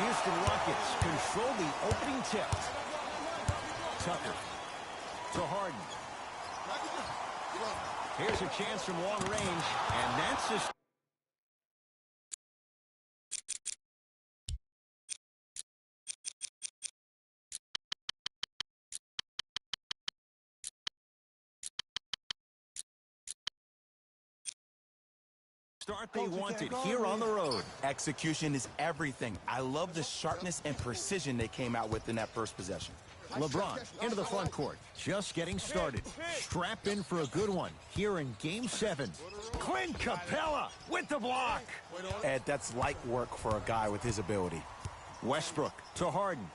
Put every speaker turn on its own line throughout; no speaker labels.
Houston Rockets control the opening tip. Tucker to Harden. Here's a chance from long range, and that's just... Start they wanted here on the road.
Execution is everything. I love the sharpness and precision they came out with in that first possession.
LeBron into the front court. Just getting started. Strapped in for a good one here in Game 7. Clint Capella with the block.
Ed, that's light work for a guy with his ability.
Westbrook to Harden.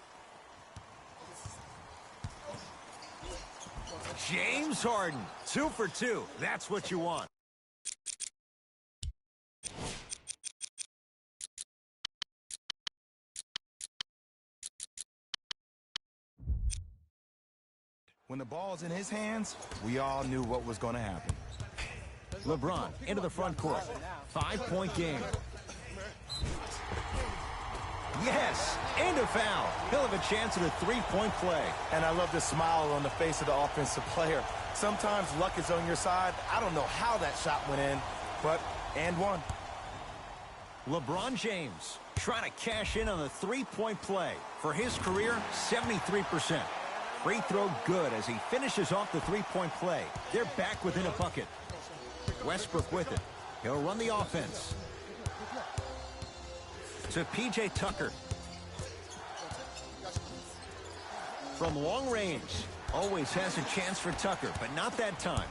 James Harden, 2 for 2. That's what you want.
When the ball's in his hands, we all knew what was going to happen.
LeBron into the front court. 5-point game. Yes, and a foul. He'll have a chance at a 3-point play.
And I love the smile on the face of the offensive player. Sometimes luck is on your side. I don't know how that shot went in, but and one.
LeBron James trying to cash in on the 3-point play. For his career, 73%. Free throw good as he finishes off the 3-point play. They're back within a bucket. Westbrook with it. He'll run the offense. To P.J. Tucker. From long range. Always has a chance for Tucker, but not that time.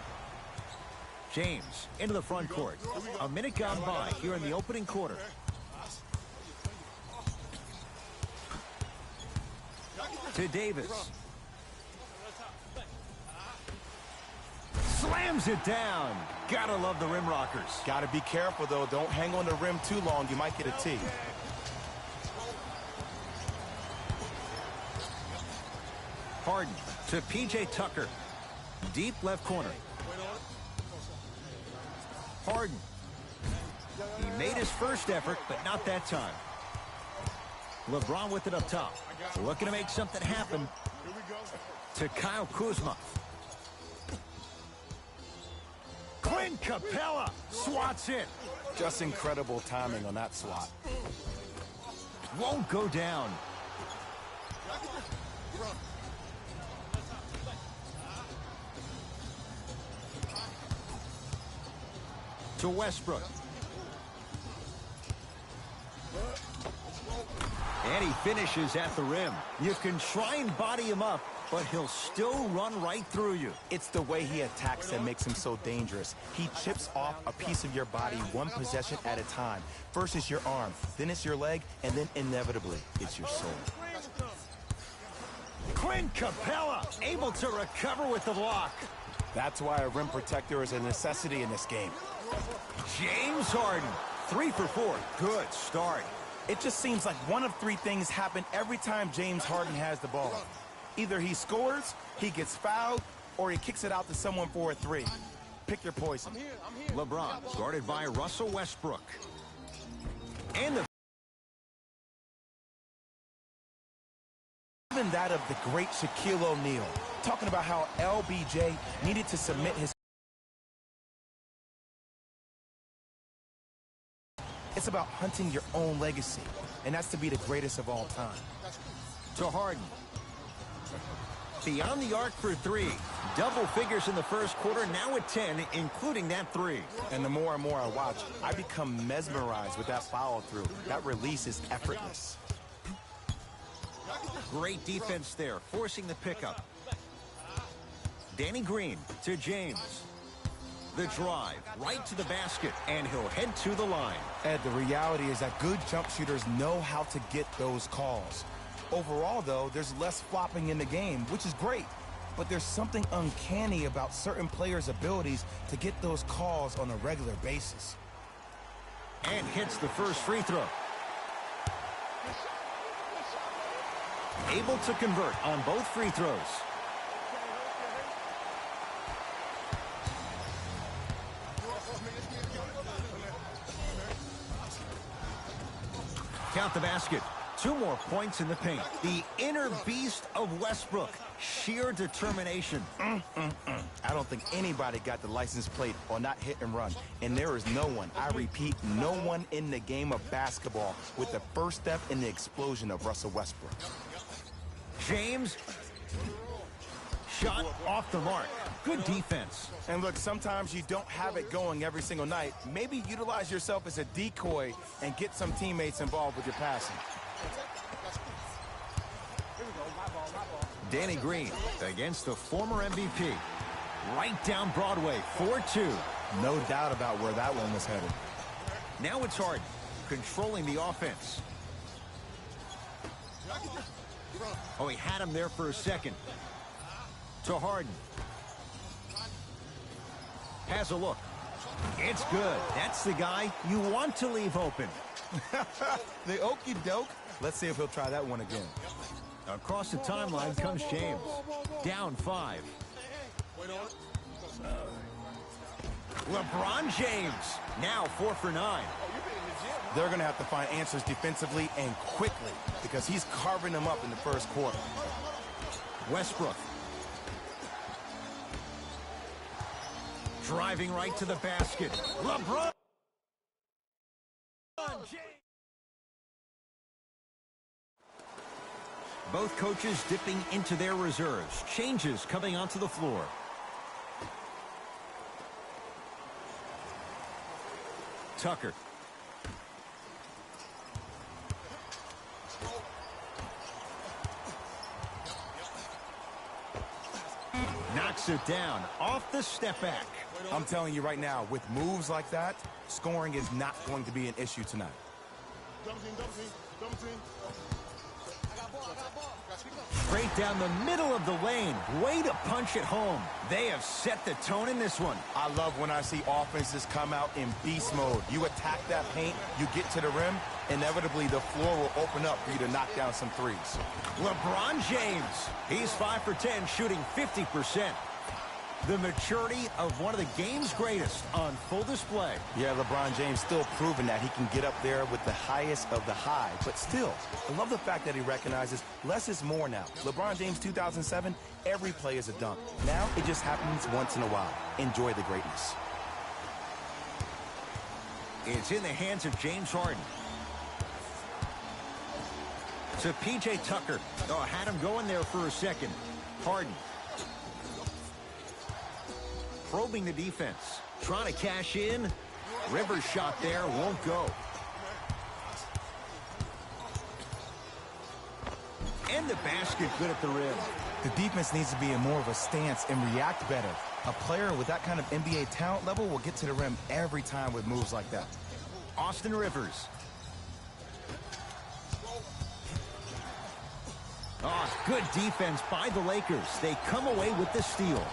James into the front court. A minute gone by here in the opening quarter. To Davis. Slams it down. Gotta love the rim rockers.
Gotta be careful, though. Don't hang on the rim too long. You might get a tee.
Harden to P.J. Tucker. Deep left corner. Harden. He made his first effort, but not that time. LeBron with it up top. Looking to make something happen. To Kyle Kuzma. Clint Capella swats it.
Just incredible timing on that swat.
Won't go down. To Westbrook. And he finishes at the rim. You can try and body him up, but he'll still run right through you.
It's the way he attacks that makes him so dangerous. He chips off a piece of your body one possession at a time. First it's your arm, then it's your leg, and then inevitably it's your soul.
Clint Capella able to recover with the block.
That's why a rim protector is a necessity in this game.
James Harden, 3 for 4. Good start.
It just seems like one of three things happen every time James Harden has the ball. Either he scores, he gets fouled, or he kicks it out to someone for a three. Pick your poison.
LeBron guarded by Russell Westbrook. And the
even that of the great Shaquille O'Neal, talking about how LBJ needed to submit his... It's about hunting your own legacy, and that's to be the greatest of all time.
To Harden. Beyond the arc for 3. Double figures in the first quarter, now at 10, including that 3.
And the more and more I watch, I become mesmerized with that follow-through. That release is effortless.
Great defense there, forcing the pickup. Danny Green to James. The drive, right to the basket, and he'll head to the line.
Ed, the reality is that good jump shooters know how to get those calls. Overall, though, there's less flopping in the game, which is great. But there's something uncanny about certain players' abilities to get those calls on a regular basis.
And hits the first free throw. Able to convert on both free throws. Count the basket. 2 more points in the paint. The inner beast of Westbrook. Sheer determination.
I don't think anybody got the license plate on that hit and run. And there is no one, I repeat, no one in the game of basketball with the first step in the explosion of Russell Westbrook.
James. Shot off the mark. Good defense.
And look, sometimes you don't have it going every single night. Maybe utilize yourself as a decoy and get some teammates involved with your passing.
Danny Green against the former MVP. Right down Broadway, 4-2.
No doubt about where that one was headed.
Now it's Harden, controlling the offense. Oh, he had him there for a second. To Harden. Has a look. It's good. That's the guy you want to leave open.
The okie doke. Let's see if he'll try that one again.
Across the timeline comes James. Down 5. LeBron James. Now 4 for 9.
They're going to have to find answers defensively and quickly because he's carving them up in the first quarter.
Westbrook. Driving right to the basket. LeBron James. Both coaches dipping into their reserves. Changes coming onto the floor. Tucker. Knocks it down off the step back.
I'm telling you right now, with moves like that, scoring is not going to be an issue tonight.
Straight down the middle of the lane. Way to punch it home. They have set the tone in this one.
I love when I see offenses come out in beast mode. You attack that paint, you get to the rim, inevitably the floor will open up for you to knock down some threes.
LeBron James. He's 5 for 10, shooting 50%. The maturity of one of the game's greatest on full display.
Yeah, LeBron James still proving that he can get up there with the highest of the high. But still, I love the fact that he recognizes less is more now. LeBron James 2007, every play is a dunk. Now it just happens once in a while. Enjoy the greatness.
It's in the hands of James Harden. To P.J. Tucker. Oh, had him going there for a second. Harden. Probing the defense. Trying to cash in. Rivers shot there. Won't go. And the basket good at the rim.
The defense needs to be in more of a stance and react better. A player with that kind of NBA talent level will get to the rim every time with moves like that.
Austin Rivers. Oh, good defense by the Lakers. They come away with the steal.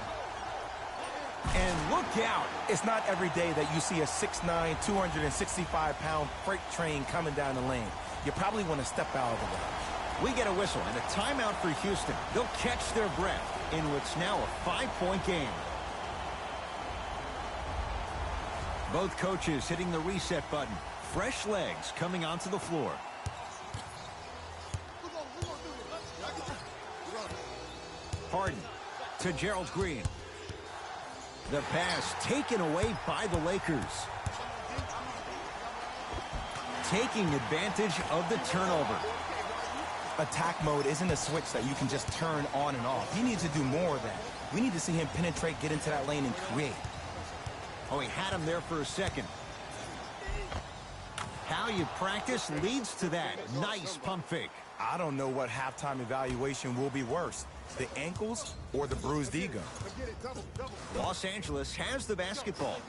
And look out.
It's not every day that you see a 6'9", 265-pound freight train coming down the lane. You probably want to step out of the way.
We get a whistle and a timeout for Houston. They'll catch their breath in what's now a 5-point game. Both coaches hitting the reset button. Fresh legs coming onto the floor. Harden to Gerald Green. The pass taken away by the Lakers. Taking advantage of the turnover.
Attack mode isn't a switch that you can just turn on and off. He needs to do more of that. We need to see him penetrate, get into that lane, and create.
Oh, he had him there for a second. How you practice leads to that. Nice pump fake.
I don't know what halftime evaluation will be worse, the ankles or the bruised ego.
Los Angeles has the basketball.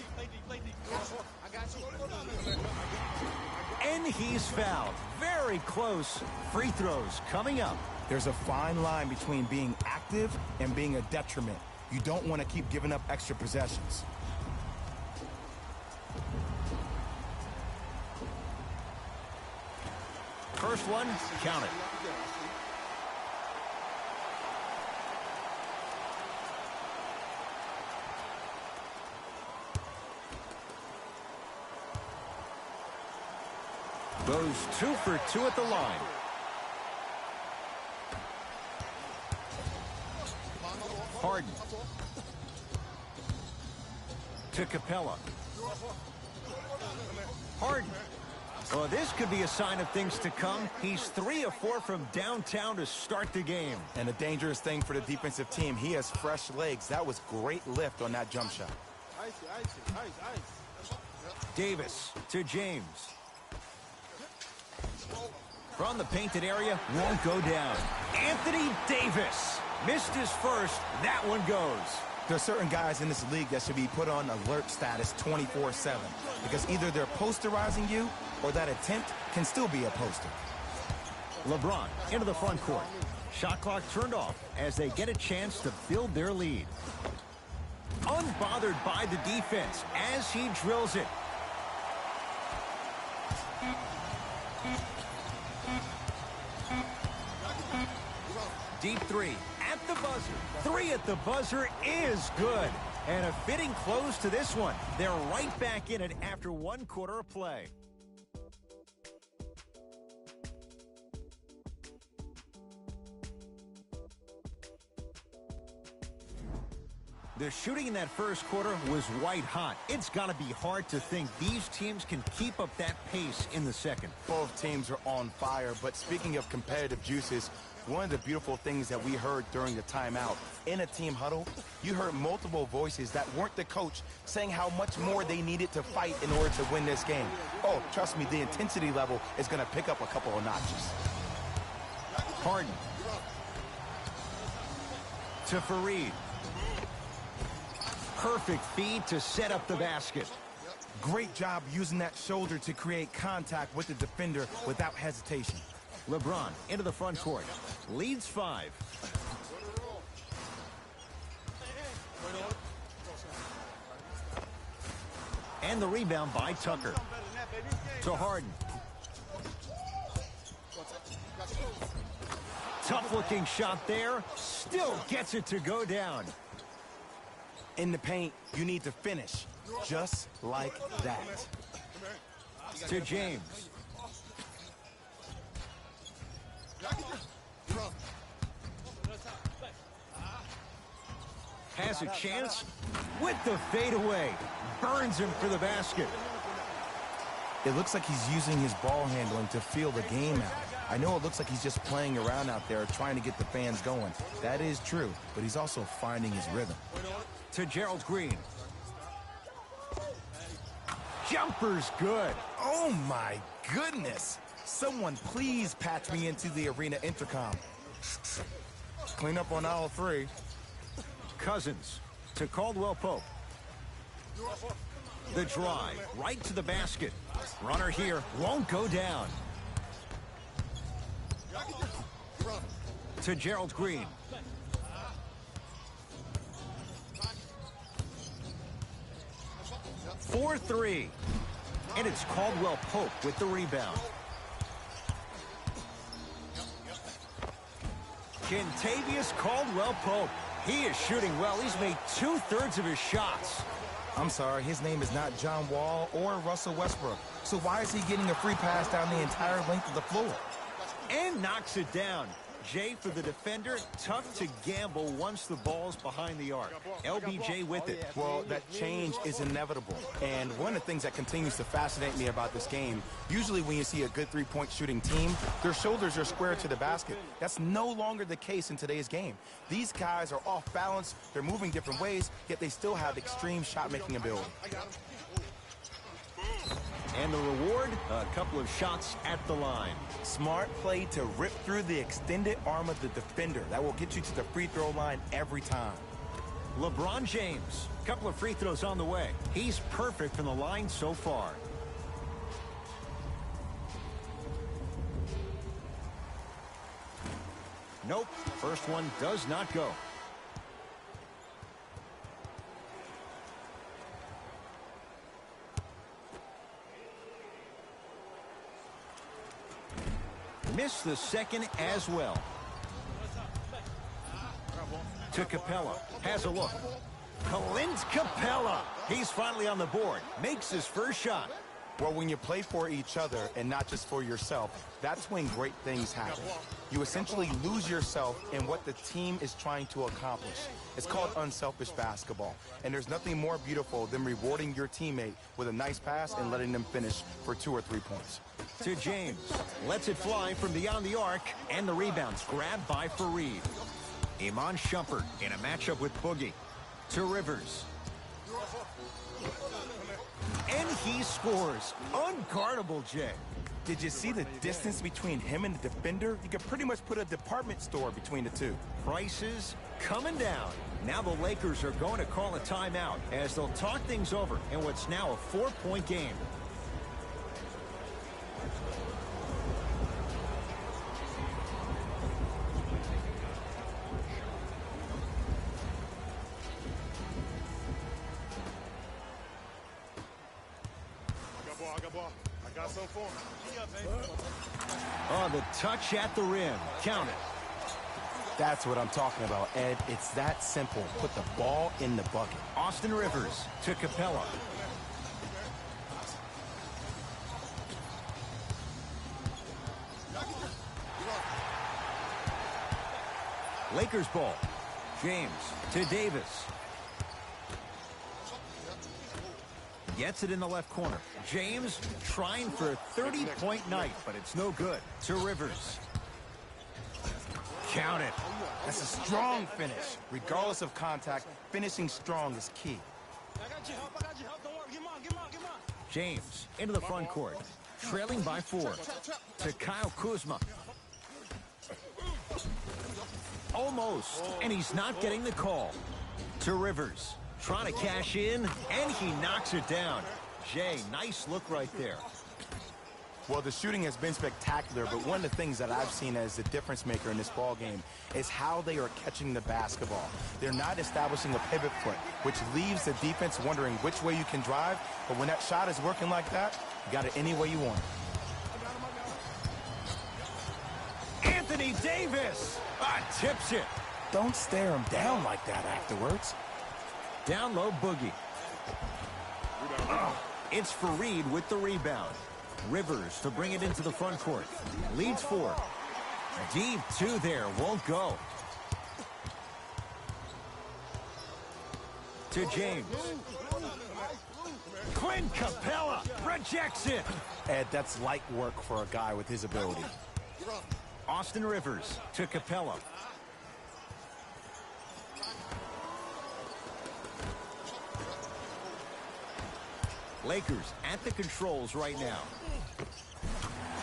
And he's fouled. Very close. Free throws coming up.
There's a fine line between being active and being a detriment. You don't want to keep giving up extra possessions.
First one, count it. Goes 2 for 2 at the line. Harden. To Capella. Harden. Well, this could be a sign of things to come. He's 3 of 4 from downtown to start the game.
And a dangerous thing for the defensive team, he has fresh legs. That was great lift on that jump shot.
Davis to James. From the painted area, won't go down. Anthony Davis missed his first. That one goes.
There are certain guys in this league that should be put on alert status 24/7 because either they're posterizing you or that attempt can still be a poster.
LeBron into the front court. Shot clock turned off as they get a chance to build their lead. Unbothered by the defense as he drills it. Deep three at the buzzer. 3 at the buzzer is good. And a fitting close to this one. They're right back in it after 1 quarter of play. The shooting in that first quarter was white hot. It's got to be hard to think these teams can keep up that pace in the second.
Both teams are on fire, but speaking of competitive juices, one of the beautiful things that we heard during the timeout, in a team huddle, you heard multiple voices that weren't the coach saying how much more they needed to fight in order to win this game. Oh, trust me, the intensity level is going to pick up a couple of notches.
Harden. To Fareed. Perfect feed to set up the basket.
Great job using that shoulder to create contact with the defender without hesitation.
LeBron into the front court. Leads 5. And the rebound by Tucker. To Harden. Tough-looking shot there. Still gets it to go down.
In the paint, you need to finish just like that.
To James. Has a chance with the fadeaway. Burns him for the basket.
It looks like he's using his ball handling to feel the game out. I know it looks like he's just playing around out there trying to get the fans going. That is true, but he's also finding his rhythm.
To Gerald Green. Jumper's good.
Oh my goodness. Someone please patch me into the arena intercom. Clean up on aisle 3.
Cousins to Caldwell Pope. The drive right to the basket. Runner here won't go down. To Gerald Green. For 3. And it's Caldwell Pope with the rebound. Kentavious Caldwell Pope. He is shooting well. He's made 2/3 of his shots.
I'm sorry, his name is not John Wall or Russell Westbrook. So why is he getting a free pass down the entire length of the floor?
And knocks it down. Jay, for the defender, tough to gamble once the ball's behind the arc. LBJ with it.
Well, that change is inevitable. And one of the things that continues to fascinate me about this game, usually when you see a good three-point shooting team, their shoulders are square to the basket. That's no longer the case in today's game. These guys are off balance, they're moving different ways, yet they still have extreme shot-making ability.
And the reward, a couple of shots at the line.
Smart play to rip through the extended arm of the defender. That will get you to the free throw line every time.
LeBron James, a couple of free throws on the way. He's perfect from the line so far. Nope, first one does not go. Missed the second as well. To Capella. Has a look. Clint Capella. He's finally on the board. Makes his first shot.
Well, when you play for each other and not just for yourself, that's when great things happen. You essentially lose yourself in what the team is trying to accomplish. It's called unselfish basketball. And there's nothing more beautiful than rewarding your teammate with a nice pass and letting them finish for 2 or 3 points.
To James. Lets it fly from beyond the arc, and the rebound's grabbed by Faried. Iman Shumpert in a matchup with Boogie. To Rivers. And he scores. Unguardable, Jay.
Did you see the distance between him and the defender? You could pretty much put a department store between the two.
Prices coming down. Now the Lakers are going to call a timeout as they'll talk things over in what's now a 4-point game.
I got some for him.
Oh, the touch at the rim. Count it.
That's what I'm talking about, Ed. It's that simple. Put the ball in the bucket.
Austin Rivers to Capella. Lakers ball. James to Davis. Gets it in the left corner. James trying for a 30-point night, but it's no good. To Rivers. Count it.
That's a strong finish. Regardless of contact, finishing strong is key.
James into the front court. Trailing by 4. To Kyle Kuzma. Almost. And he's not getting the call. To Rivers. Trying to cash in, and he knocks it down. Jay, nice look right there.
Well, the shooting has been spectacular, but one of the things that I've seen as the difference maker in this ball game is how they are catching the basketball. They're not establishing a pivot foot, which leaves the defense wondering which way you can drive, but when that shot is working like that, you got it any way you want.
Anthony Davis tips it.
Don't stare him down like that afterwards.
Down low, Boogie. It's Faried with the rebound. Rivers to bring it into the front court. Leads 4. Deep 2 there. Won't go. To James. Clint Capella rejects it.
Ed, that's light work for a guy with his ability.
Austin Rivers to Capella. Lakers at the controls right now.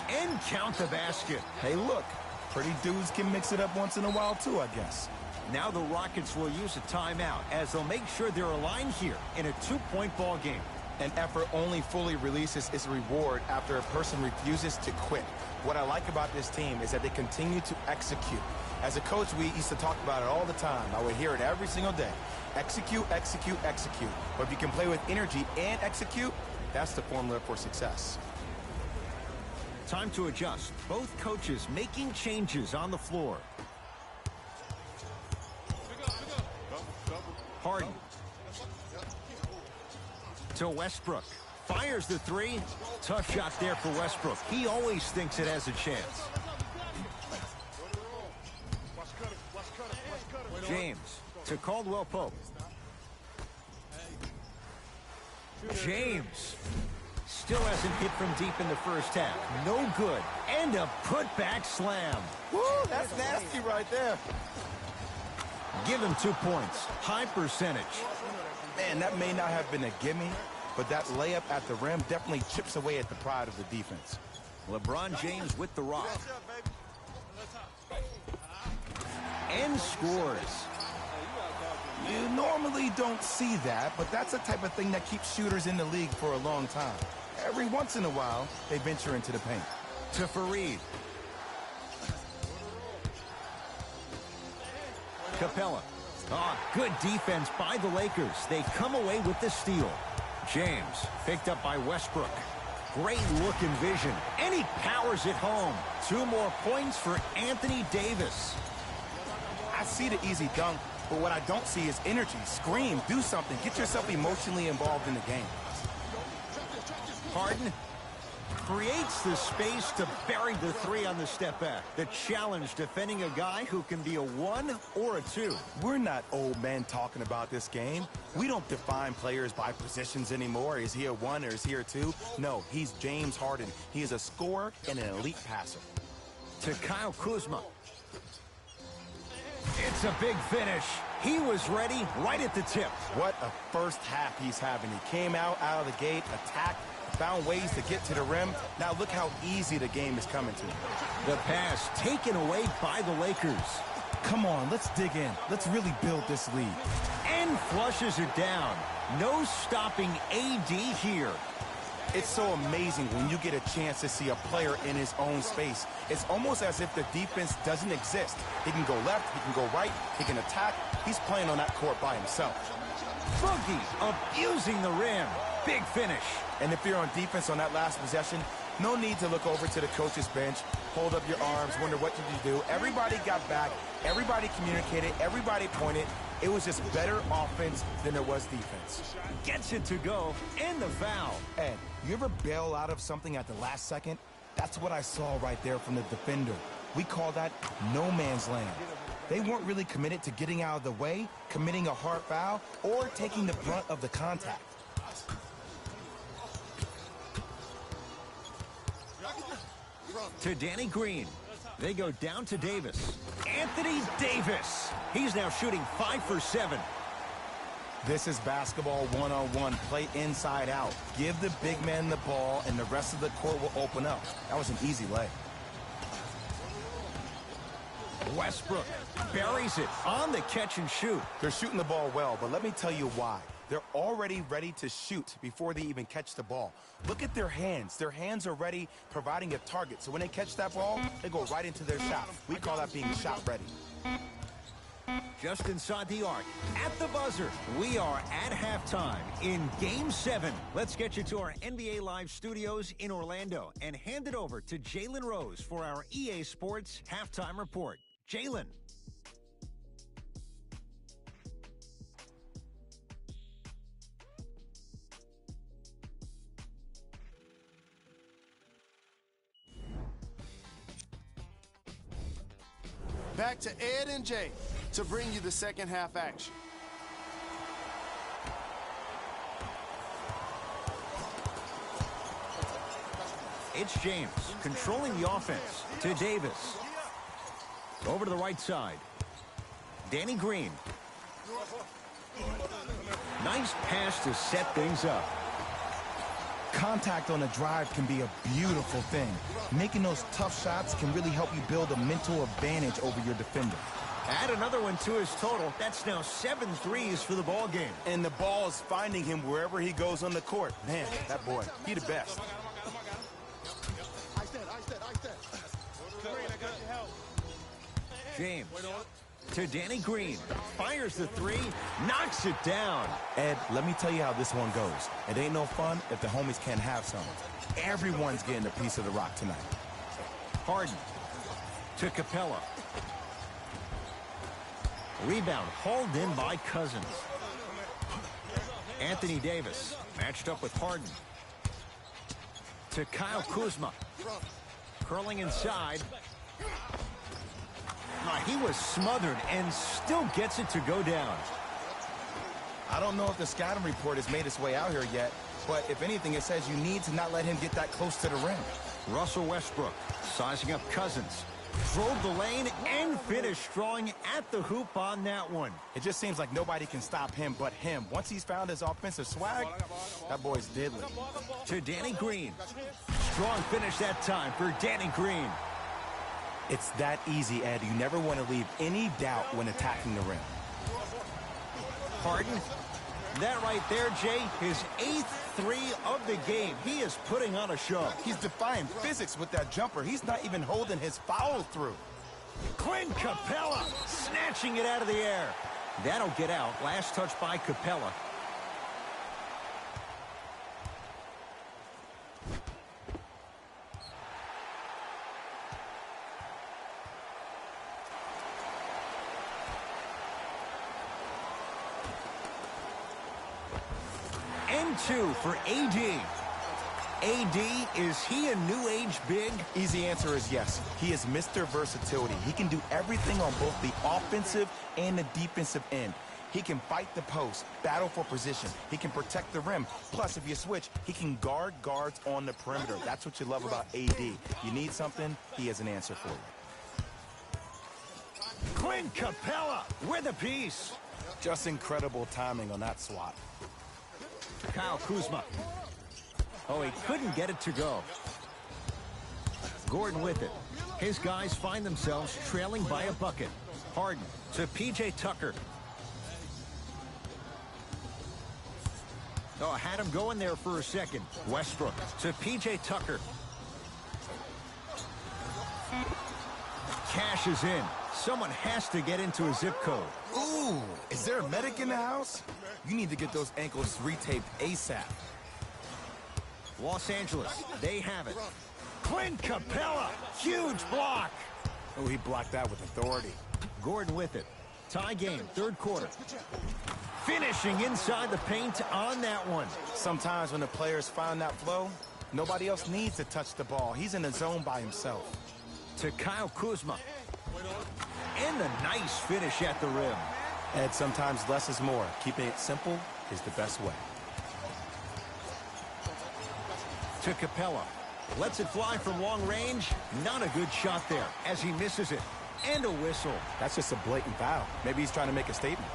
And count the basket.
Hey, look, pretty dudes can mix it up once in a while too, I guess.
Now the Rockets will use a timeout as they'll make sure they're aligned here in a 2-point ball game.
An effort only fully releases its reward after a person refuses to quit. What I like about this team is that they continue to execute. As a coach, we used to talk about it all the time. I would hear it every single day. Execute, execute, execute. But if you can play with energy and execute, that's the formula for success.
Time to adjust. Both coaches making changes on the floor. Harden. To Westbrook. Fires the 3. Tough shot there for Westbrook. He always thinks it has a chance. James to Caldwell Pope. James still hasn't hit from deep in the first half. No good. And a putback slam.
Woo, that's nasty right there.
Give him 2 points. High percentage.
Man, that may not have been a gimme, but that layup at the rim definitely chips away at the pride of the defense.
LeBron James with the rock. And scores.
You normally don't see that, but that's the type of thing that keeps shooters in the league for a long time. Every once in a while, they venture into the paint.
To Faried. Capella. Good defense by the Lakers. They come away with the steal. James picked up by Westbrook. Great look and vision. And he powers it home. 2 more points for Anthony Davis.
I see the easy dunk, but what I don't see is energy. Scream, do something. Get yourself emotionally involved in the game.
Harden creates the space to bury the three on the step back. The challenge defending a guy who can be a 1 or a 2.
We're not old men talking about this game. We don't define players by positions anymore. Is he a 1 or is he a 2? No, he's James Harden. He is a scorer and an elite passer.
To Kyle Kuzma. It's a big finish. He was ready right at the tip.
What a first half he's having. He came out of the gate, attacked, found ways to get to the rim. Now look how easy the game is coming to him.
The pass taken away by the Lakers.
Come on, let's dig in. Let's really build this lead.
And flushes it down. No stopping AD here.
It's so amazing when you get a chance to see a player in his own space. It's almost as if the defense doesn't exist. He can go left, he can go right, he can attack. He's playing on that court by himself.
Boogie abusing the rim. Big finish.
And if you're on defense on that last possession, no need to look over to the coach's bench, hold up your arms, wonder what did you do. Everybody got back, everybody communicated, everybody pointed. It was just better offense than there was defense.
Gets it to go, and the foul.
Ed, you ever bail out of something at the last second? That's what I saw right there from the defender. We call that no man's land. They weren't really committed to getting out of the way, committing a hard foul, or taking the brunt of the contact.
To Danny Green. They go down to Davis. Anthony Davis. He's now shooting 5 for 7.
This is basketball one-on-one. Play inside out. Give the big man the ball, and the rest of the court will open up. That was an easy lay.
Westbrook buries it on the catch and shoot.
They're shooting the ball well, but let me tell you why. They're already ready to shoot before they even catch the ball. Look at their hands. Their hands are ready, providing a target. So when they catch that ball, they go right into their shot. We call that being shot ready.
Just inside the arc, at the buzzer, we are at halftime in Game 7. Let's get you to our NBA Live studios in Orlando and hand it over to Jalen Rose for our EA Sports Halftime Report. Jalen.
Back to Ed and Jay to bring you the second half action.
It's James controlling the offense to Davis. Over to the right side. Danny Green. Nice pass to set things up.
Contact on a drive can be a beautiful thing. Making those tough shots can really help you build a mental advantage over your defender.
Add another one to his total. That's now 7 threes for the ball game.
And the ball is finding him wherever he goes on the court. Man, that boy, he the best.
James to Danny Green. Fires the three, knocks it down.
Ed, let me tell you how this one goes. It ain't no fun if the homies can't have some. Everyone's getting a piece of the rock tonight.
Harden to Capella. Rebound hauled in by Cousins. Anthony Davis matched up with Harden. To Kyle Kuzma. Curling inside. He was smothered and still gets it to go down.
I don't know if the scouting report has made its way out here yet, but if anything, it says you need to not let him get that close to the rim.
Russell Westbrook sizing up Cousins. Drove the lane and finished strong at the hoop on that one.
It just seems like nobody can stop him but him. Once he's found his offensive swag, that boy's deadly.
To Danny Green. Strong finish that time for Danny Green.
It's that easy, Ed. You never want to leave any doubt when attacking the rim.
Harden. That right there, Jay, his 8th three of the game. He is putting on a show.
He's defying physics with that jumper. He's not even holding his foul through.
Clint Capella snatching it out of the air. That'll get out. Last touch by Capella. And 2 for AD. AD, is he a new age big?
Easy answer is yes. He is Mr. Versatility. He can do everything on both the offensive and the defensive end. He can fight the post, battle for position. He can protect the rim. Plus, if you switch, he can guard guards on the perimeter. That's what you love about AD. You need something, he has an answer for you.
Clint Capella with a piece.
Just incredible timing on that swat.
Kyle Kuzma. Oh, he couldn't get it to go. Gordon with it. His guys find themselves trailing by a bucket. Harden to P.J. Tucker. Oh, had him going there for a second. Westbrook to P.J. Tucker. Cash is in. Someone has to get into a zip code.
Ooh, is there a medic in the house? You need to get those ankles retaped ASAP.
Los Angeles, they have it. Clint Capella, huge block.
Oh, he blocked that with authority.
Gordon with it. Tie game, third quarter. Finishing inside the paint on that one.
Sometimes when the players find that flow, nobody else needs to touch the ball. He's in the zone by himself.
To Kyle Kuzma. And a nice finish at the rim.
And sometimes less is more. Keeping it simple is the best way.
To Capella. Lets it fly from long range. Not a good shot there as he misses it. And a whistle.
That's just a blatant foul. Maybe he's trying to make a statement.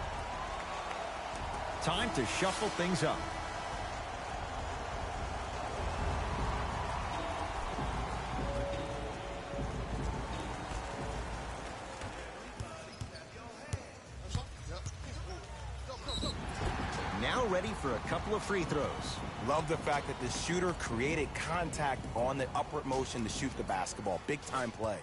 Time to shuffle things up. Now ready for a couple of free throws.
Love the fact that the shooter created contact on the upward motion to shoot the basketball. Big time play.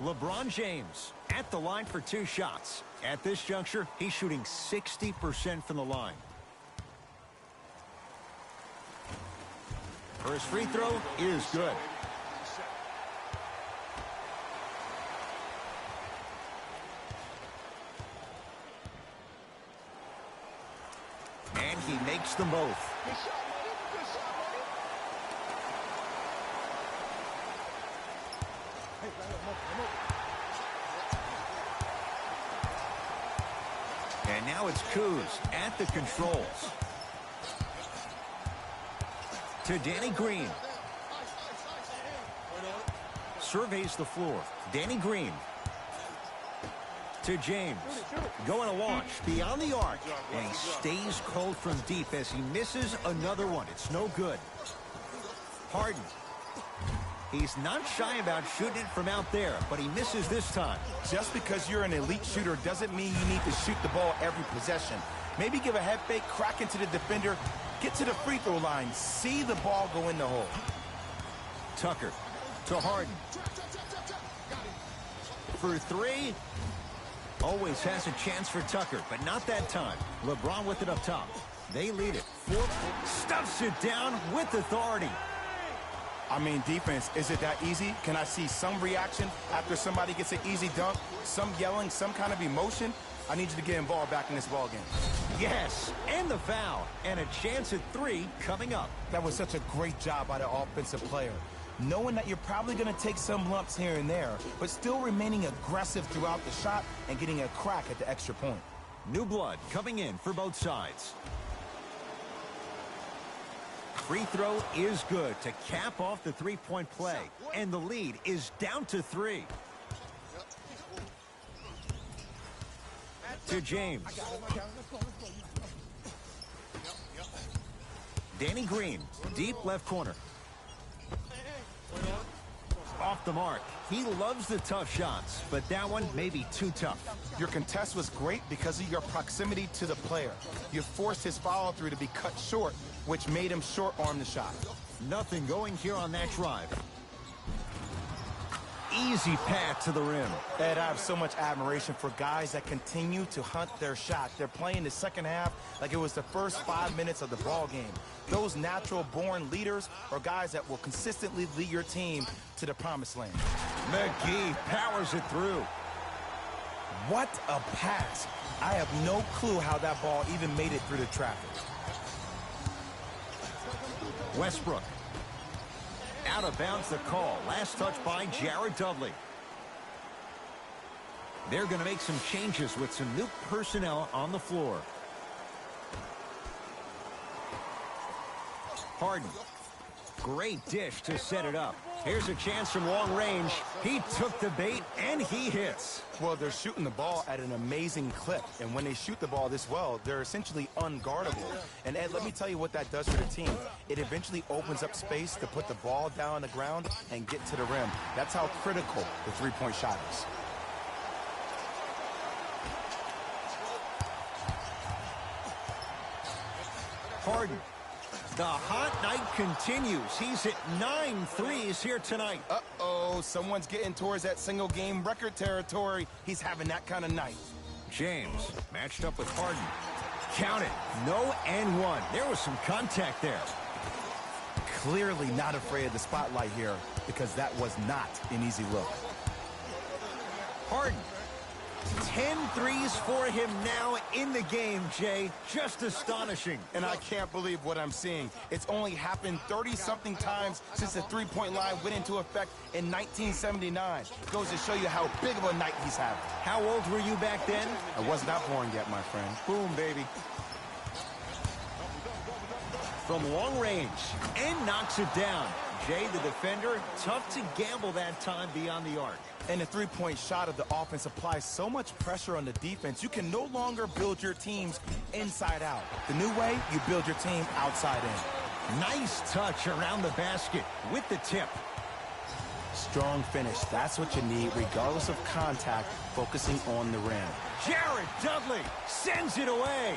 LeBron James at the line for 2 shots. At this juncture, he's shooting 60% from the line. First free throw is good. And he makes them both. And now it's Kuz at the controls. To Danny Green. Surveys the floor. Danny Green. To James. Going to launch beyond the arc. And he stays cold from deep as he misses another one. It's no good. Harden. He's not shy about shooting it from out there, but he misses this time.
Just because you're an elite shooter doesn't mean you need to shoot the ball every possession. Maybe give a head fake, crack into the defender, get to the free throw line, see the ball go in the hole.
Tucker to Harden. For 3. Always has a chance for Tucker, but not that time. LeBron with it up top. They lead it. 4. Stuffs it down with authority.
I mean, defense, is it that easy? Can I see some reaction after somebody gets an easy dunk? Some yelling, some kind of emotion? I need you to get involved back in this ball game.
Yes, and the foul. And a chance at 3 coming up.
That was such a great job by the offensive player. Knowing that you're probably going to take some lumps here and there, but still remaining aggressive throughout the shot and getting a crack at the extra point.
New blood coming in for both sides. Free throw is good to cap off the three-point play. And the lead is down to 3. To James. Danny Green, deep left corner. Off the mark. He loves the tough shots, but that one may be too tough.
Your contest was great because of your proximity to the player. You forced his follow-through to be cut short, which made him short-arm the shot.
Nothing going here on that drive. Easy path to the rim.
Ed, I have so much admiration for guys that continue to hunt their shot. They're playing the second half like it was the first 5 minutes of the ball game. Those natural-born leaders are guys that will consistently lead your team to the promised land.
McGee powers it through.
What a pass. I have no clue how that ball even made it through the traffic.
Westbrook. Out of bounds the call. Last touch by Jared Dudley. They're going to make some changes with some new personnel on the floor. Harden. Great dish to set it up. Here's a chance from long range. He took the bait, and he hits.
Well, they're shooting the ball at an amazing clip. And when they shoot the ball this well, they're essentially unguardable. And, Ed, let me tell you what that does for the team. It eventually opens up space to put the ball down on the ground and get to the rim. That's how critical the three-point shot is.
Harden. The hot night continues. He's hit 9 threes here tonight.
Uh-oh, someone's getting towards that single-game record territory. He's having that kind of night.
James matched up with Harden. Count it. No and one. There was some contact there.
Clearly not afraid of the spotlight here because that was not an easy look.
Harden. 10 threes for him now in the game, Jay. Just astonishing.
And I can't believe what I'm seeing. It's only happened 30-something times since the three-point line went into effect in 1979. Goes to show you how big of a night he's having.
How old were you back then?
I was not born yet, my friend.
Boom, baby. From long range, and knocks it down. Jay, the defender, tough to gamble that time beyond the arc.
And the three-point shot of the offense applies so much pressure on the defense, you can no longer build your teams inside out. The new way, you build your team outside in.
Nice touch around the basket with the tip.
Strong finish. That's what you need, regardless of contact, focusing on the rim.
Jared Dudley sends it away.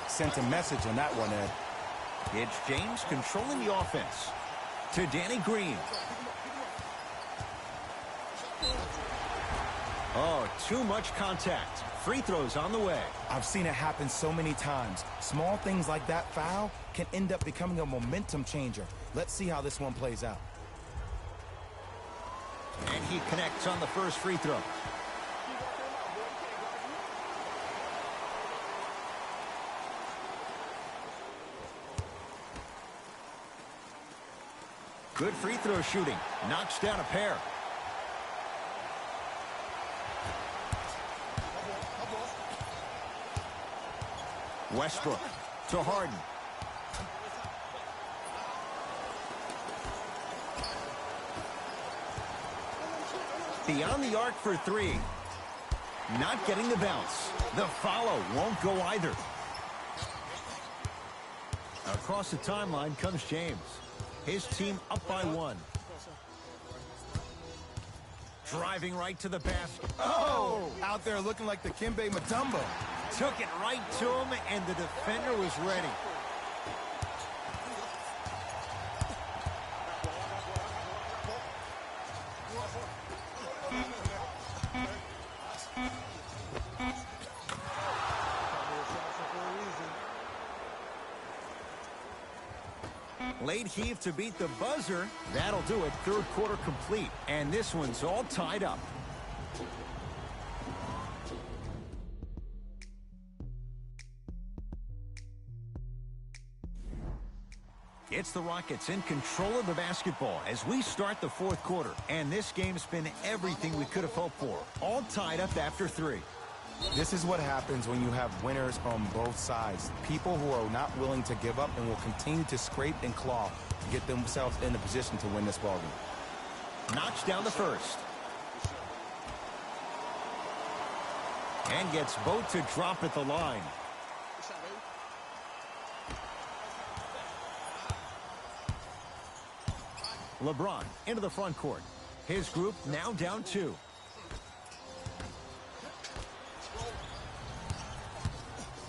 Sent a message on that one, Ed.
It's James controlling the offense. To Danny Green. Oh, too much contact. Free throws on the way.
I've seen it happen so many times. Small things like that foul can end up becoming a momentum changer. Let's see how this one plays out.
And he connects on the first free throw. Good free throw shooting. Knocks down a pair. Westbrook to Harden. Beyond the arc for three. Not getting the bounce. The follow won't go either. Across the timeline comes James. His team up by one. Driving right to the basket.
Oh! Out there looking like the Kimbe Mutombo.
Took it right to him, and the defender was ready. Late heave to beat the buzzer. That'll do it. Third quarter complete. And this one's all tied up. It's the Rockets in control of the basketball as we start the fourth quarter. And this game's been everything we could have hoped for. All tied up after three.
This is what happens when you have winners on both sides. People who are not willing to give up and will continue to scrape and claw to get themselves in a position to win this ballgame.
Knocks down the first. And gets both to drop at the line. LeBron into the front court. His group now down two.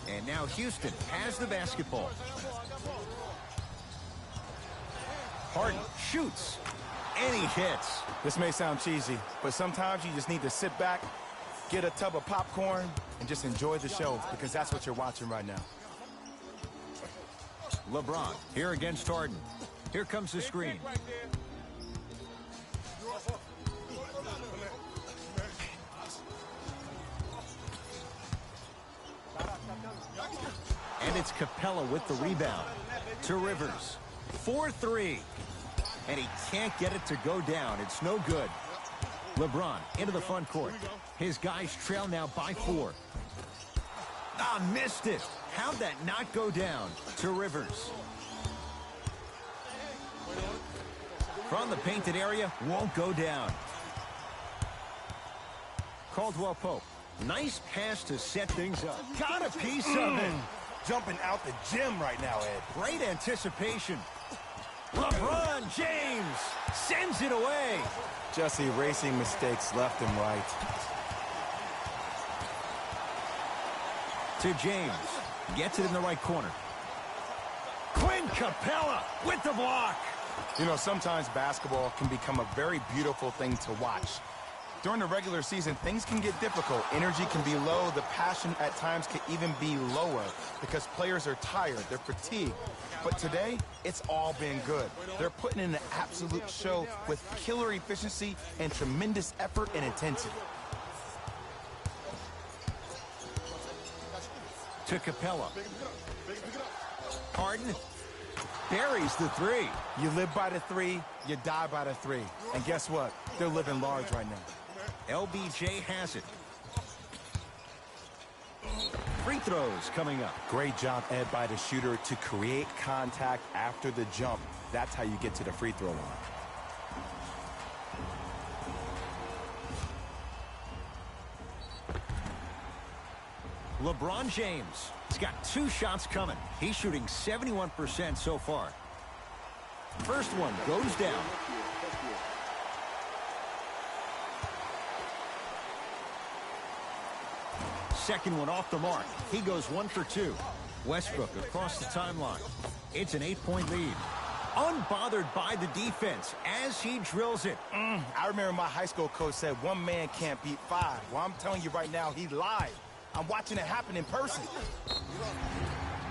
And now Houston has the basketball. Harden shoots. And he hits.
This may sound cheesy, but sometimes you just need to sit back, get a tub of popcorn, and just enjoy the show, because that's what you're watching right now.
LeBron here against Harden. Here comes the screen. And it's Capella with the rebound. To Rivers. 4-3. And he can't get it to go down. It's no good. LeBron into the front court. His guys trail now by 4. Ah, missed it. How'd that not go down? To Rivers. From the painted area, won't go down. Caldwell Pope. Nice pass to set things up. Got a piece of it.
Jumping out the gym right now, Ed.
Great anticipation. LeBron James sends it away.
Just erasing mistakes left and right.
To James. Gets it in the right corner. Quinn Capella with the block.
You know, sometimes basketball can become a very beautiful thing to watch. During the regular season, things can get difficult. Energy can be low. The passion at times can even be lower because players are tired. They're fatigued. But today, it's all been good. They're putting in an absolute show with killer efficiency and tremendous effort and intensity.
To Capella. Harden buries the 3.
You live by the 3, you die by the 3. And guess what? They're living large right now.
LBJ has it. Free throws coming up.
Great job, Ed, by the shooter to create contact after the jump. That's how you get to the free throw line.
LeBron James. He's got 2 shots coming. He's shooting 71% so far. First one goes down. Second one off the mark. He goes 1 for 2. Westbrook across the timeline. It's an 8-point lead. Unbothered by the defense as he drills it.
I remember my high school coach said 1 man can't beat 5. Well, I'm telling you right now, he lied. I'm watching it happen in person.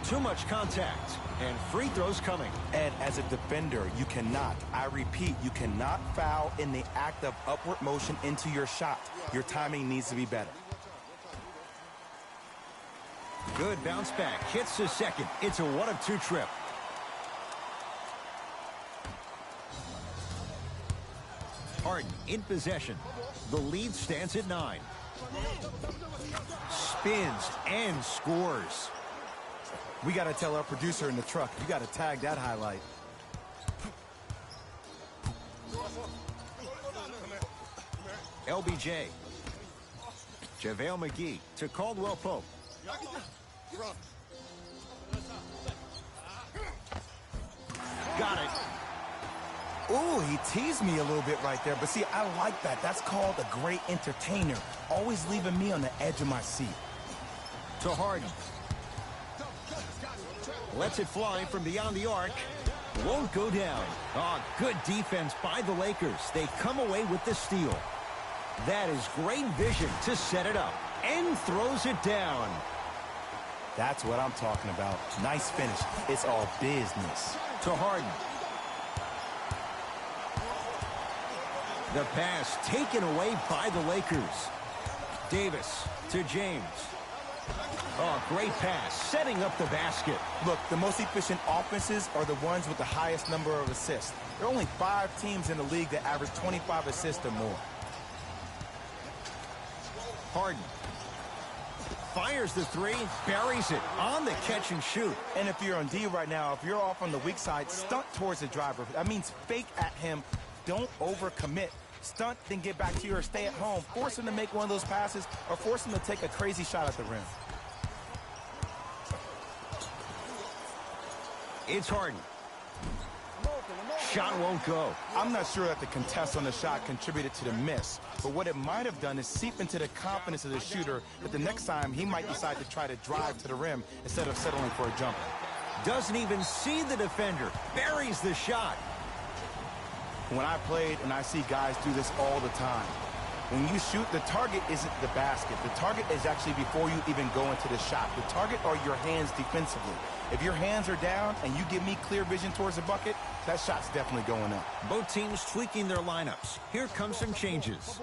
Too much contact, and free throws coming.
Ed, as a defender, you cannot, I repeat, you cannot foul in the act of upward motion into your shot. Your timing needs to be better.
Good bounce back. Hits the second. It's a 1-of-2 trip. Harden in possession. The lead stands at 9. Spins and scores.
We got to tell our producer in the truck, you got to tag that highlight.
LBJ. JaVale McGee to Caldwell Pope. Got it.
Ooh, he teased me a little bit right there. But see, I like that. That's called a great entertainer. Always leaving me on the edge of my seat.
To Harden. Lets it fly from beyond the arc. Won't go down. Oh, good defense by the Lakers. They come away with the steal. That is great vision to set it up. And throws it down.
That's what I'm talking about. Nice finish. It's all business.
To Harden. The pass taken away by the Lakers. Davis to James. Oh, great pass, setting up the basket.
Look, the most efficient offenses are the ones with the highest number of assists. There are only 5 teams in the league that average 25 assists or more.
Harden. Fires the 3, buries it on the catch and shoot.
And if you're on D right now, if you're off on the weak side, stunt towards the driver. That means fake at him. Don't overcommit. Stunt, then get back to you or stay at home. Force him to make one of those passes or force him to take a crazy shot at the rim.
It's Harden. Shot won't go.
I'm not sure that the contest on the shot contributed to the miss, but what it might have done is seep into the confidence of the shooter that the next time he might decide to try to drive to the rim instead of settling for a jumper.
Doesn't even see the defender. Buries the shot.
When I played, and I see guys do this all the time, when you shoot, the target isn't the basket. The target is actually before you even go into the shot. The target are your hands defensively. If your hands are down and you give me clear vision towards the bucket, that shot's definitely going up.
Both teams tweaking their lineups. Here come some changes.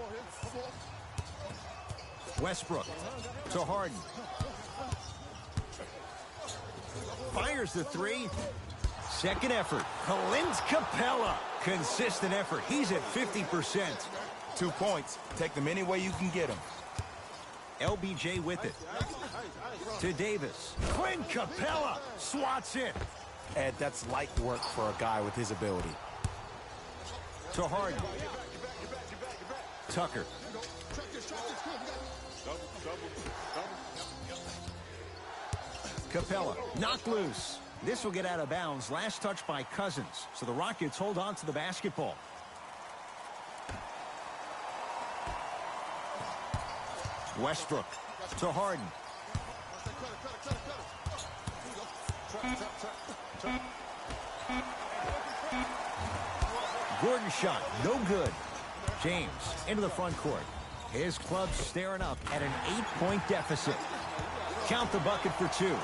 Westbrook to Harden. Fires the 3. Second effort. Clint Capella. Consistent effort. He's at 50%.
2 points. Take them any way you can get them.
LBJ with it. To Davis. Clint Capella swats it.
Ed, that's light work for a guy with his ability.
To Harden. Tucker. Capella knocked loose. This will get out of bounds. Last touch by Cousins. So the Rockets hold on to the basketball. Westbrook to Harden. Gordon shot, no good. James into the front court. His club staring up at an 8-point deficit. Count the bucket for 2.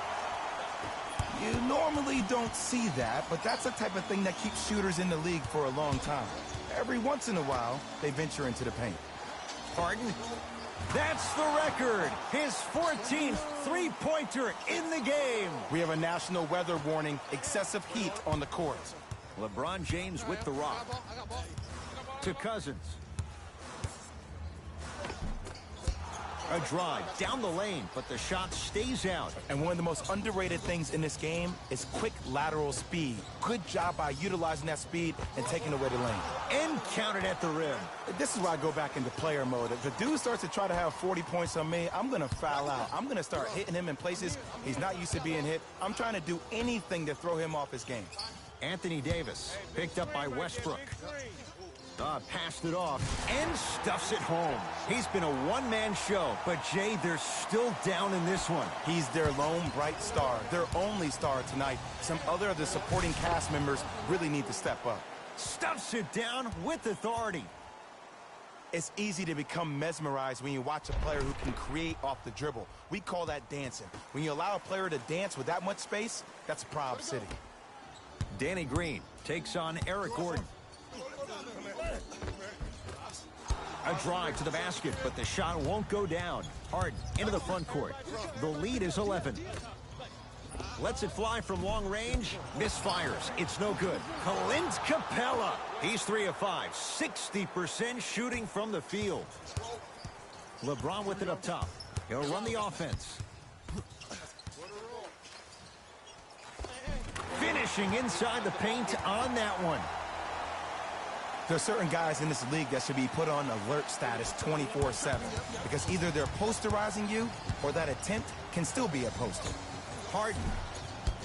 You normally don't see that, but that's the type of thing that keeps shooters in the league for a long time. Every once in a while, they venture into the paint.
Harden. That's the record. His 14th three-pointer in the game.
We have a national weather warning, excessive heat on the court.
LeBron James with the rock. To Cousins. A drive down the lane, but the shot stays out.
And one of the most underrated things in this game is quick lateral speed. Good job by utilizing that speed and taking away the lane.
And counted at the rim.
This is why I go back into player mode. If the dude starts to try to have 40 points on me, I'm going to foul out. I'm going to start hitting him in places he's not used to being hit. I'm trying to do anything to throw him off his game.
Anthony Davis picked up by Westbrook. Passed it off and stuffs it home. He's been a one-man show, but Jay, they're still down in this one.
He's their lone bright star, their only star tonight. Some other of the supporting cast members really need to step up.
Stuffs it down with authority.
It's easy to become mesmerized when you watch a player who can create off the dribble. We call that dancing. When you allow a player to dance with that much space, that's Prob City.
Danny Green takes on Eric Gordon. A drive to the basket, but the shot won't go down. Harden into the front court. The lead is 11. Lets it fly from long range. Misfires. It's no good. Clint Capella. He's 3 of 5. 60% shooting from the field. LeBron with it up top. He'll run the offense. Finishing inside the paint on that one.
There are certain guys in this league that should be put on alert status 24/7 because either they're posterizing you or that attempt can still be a poster.
Harden.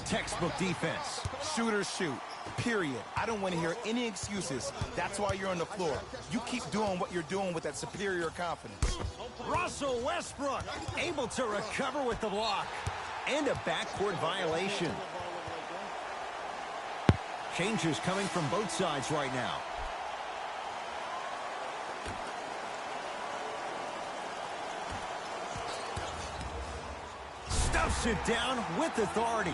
Textbook defense.
Shooters shoot. Period. I don't want to hear any excuses. That's why you're on the floor. You keep doing what you're doing with that superior confidence.
Russell Westbrook able to recover with the block. And a backcourt violation. Changes coming from both sides right now. Stuffs it down with authority.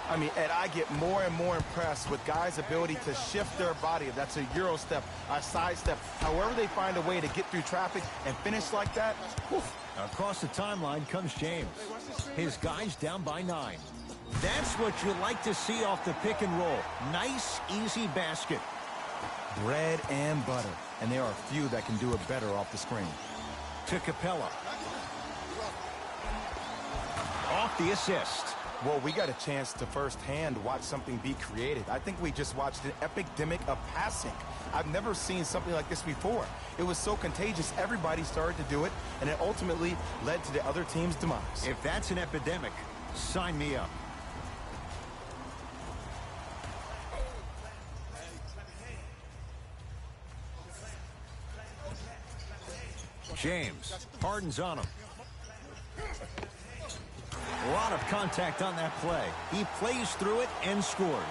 I mean, Ed, I get more and more impressed with guys' ability to shift their body. If that's a Euro step, a side step, however they find a way to get through traffic and finish like that. Whew.
Across the timeline comes James. His guys down by 9. That's what you like to see off the pick and roll. Nice, easy basket.
Bread and butter. And there are few that can do it better off the screen.
To Capella. Off the assist.
Well, we got a chance to firsthand watch something be created. I think we just watched an epidemic of passing. I've never seen something like this before. It was so contagious, everybody started to do it, and it ultimately led to the other team's demise.
If that's an epidemic, sign me up. James. Harden's on him. A lot of contact on that play. He plays through it and scores.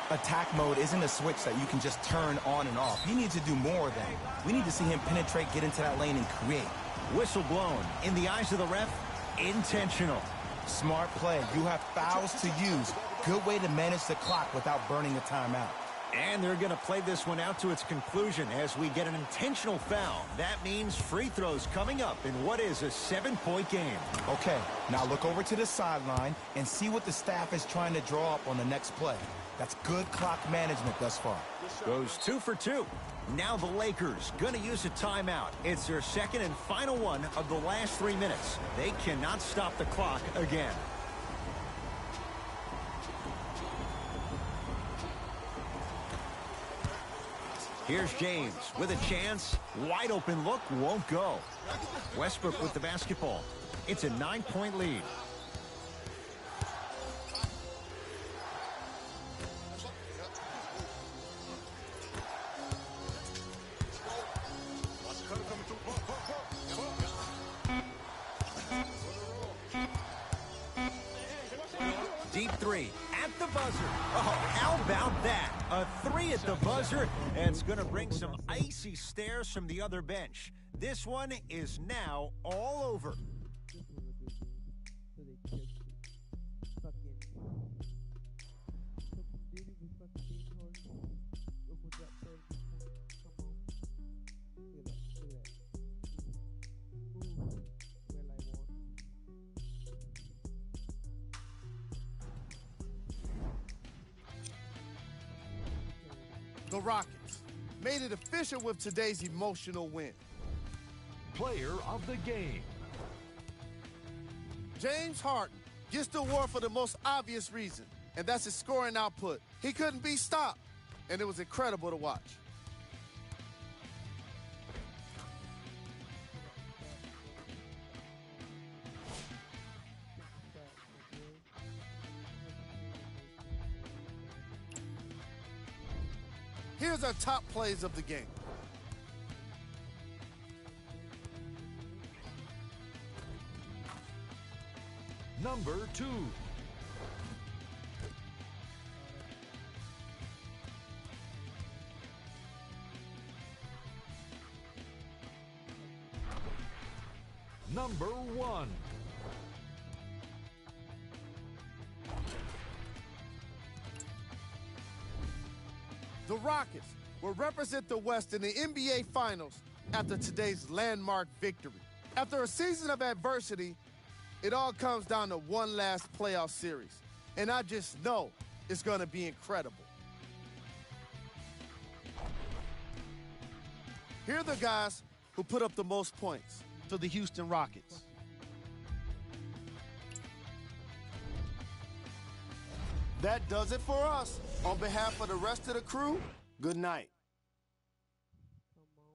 Attack mode isn't a switch that you can just turn on and off. He needs to do more of that. We need to see him penetrate, get into that lane, and create.
Whistle blown. In the eyes of the ref, intentional.
Smart play. You have fouls to use. Good way to manage the clock without burning a timeout.
And they're going to play this one out to its conclusion as we get an intentional foul. That means free throws coming up in what is a 7-point game.
Okay, now look over to the sideline and see what the staff is trying to draw up on the next play. That's good clock management thus far.
Goes 2 for 2. Now the Lakers going to use a timeout. It's their second and final one of the last 3 minutes. They cannot stop the clock again. Here's James with a chance. Wide open look, won't go. Westbrook with the basketball. It's a 9-point lead. Deep three at the buzzer. Oh, how about that? A three at the buzzer, and it's going to bring some icy stares from the other bench. This one is now all over.
The Rockets made it official with today's emotional win.
Player of the game.
James Harden gets the award for the most obvious reason, and that's his scoring output. He couldn't be stopped, and it was incredible to watch. Here's our top plays of the game.
Number 2. Number 1.
The Rockets will represent the West in the NBA Finals after today's landmark victory. After a season of adversity, it all comes down to one last playoff series. And I just know it's going to be incredible. Here are the guys who put up the most points for the Houston Rockets. That does it for us. On behalf of the rest of the crew, good night.
Come on.